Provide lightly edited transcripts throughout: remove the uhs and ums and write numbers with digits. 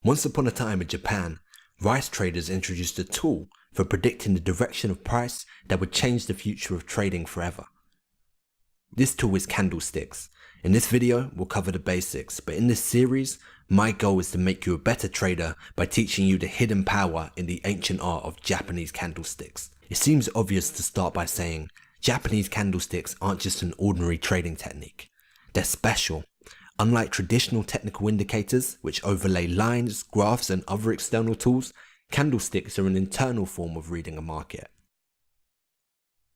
Once upon a time in Japan, rice traders introduced a tool for predicting the direction of price that would change the future of trading forever. This tool is Candlesticks. In this video, we'll cover the basics, but in this series, my goal is to make you a better trader by teaching you the hidden power in the ancient art of Japanese candlesticks. It seems obvious to start by saying, Japanese candlesticks aren't just an ordinary trading technique. They're special. Unlike traditional technical indicators, which overlay lines, graphs, and other external tools, candlesticks are an internal form of reading a market.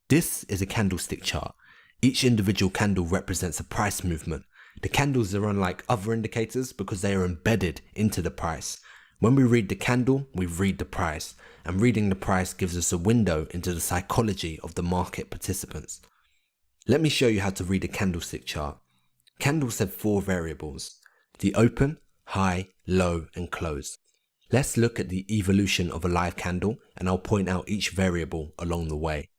This is a candlestick chart. Each individual candle represents a price movement. The candles are unlike other indicators because they are embedded into the price. When we read the candle, we read the price, and reading the price gives us a window into the psychology of the market participants. Let me show you how to read a candlestick chart. Candles have 4 variables: the open, high, low, and close. Let's look at the evolution of a live candle, and I'll point out each variable along the way.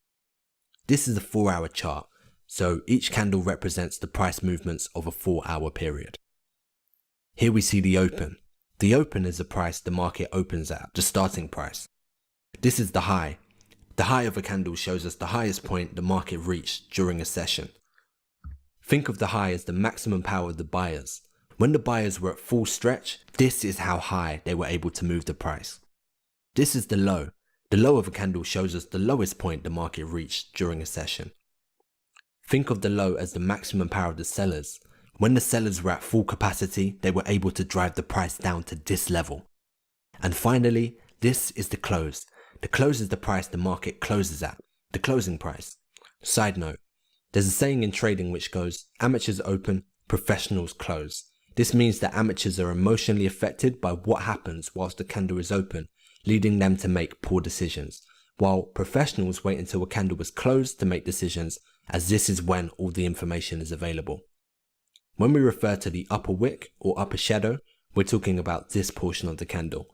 This is a 4-hour chart, so each candle represents the price movements of a 4-hour period. Here we see the open. The open is the price the market opens at, the starting price. This is the high. The high of a candle shows us the highest point the market reached during a session. Think of the high as the maximum power of the buyers. When the buyers were at full stretch, this is how high they were able to move the price. This is the low. The low of a candle shows us the lowest point the market reached during a session. Think of the low as the maximum power of the sellers. When the sellers were at full capacity, they were able to drive the price down to this level. And finally, this is the close. The close is the price the market closes at, the closing price. Side note, there's a saying in trading which goes, amateurs open, professionals close. This means that amateurs are emotionally affected by what happens whilst the candle is open, leading them to make poor decisions, while professionals wait until a candle is closed to make decisions, as this is when all the information is available. When we refer to the upper wick or upper shadow, we're talking about this portion of the candle.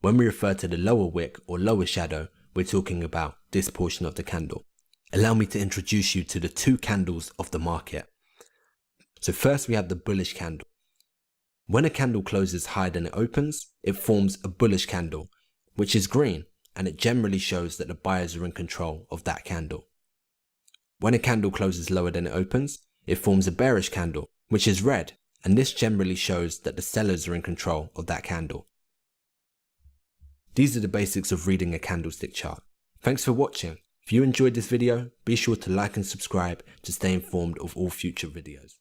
When we refer to the lower wick or lower shadow, we're talking about this portion of the candle. Allow me to introduce you to the 2 candles of the market. So first we have the bullish candle. When a candle closes higher than it opens, it forms a bullish candle, which is green, and it generally shows that the buyers are in control of that candle. When a candle closes lower than it opens, it forms a bearish candle, which is red, and this generally shows that the sellers are in control of that candle. These are the basics of reading a candlestick chart. Thanks for watching. If you enjoyed this video, be sure to like and subscribe to stay informed of all future videos.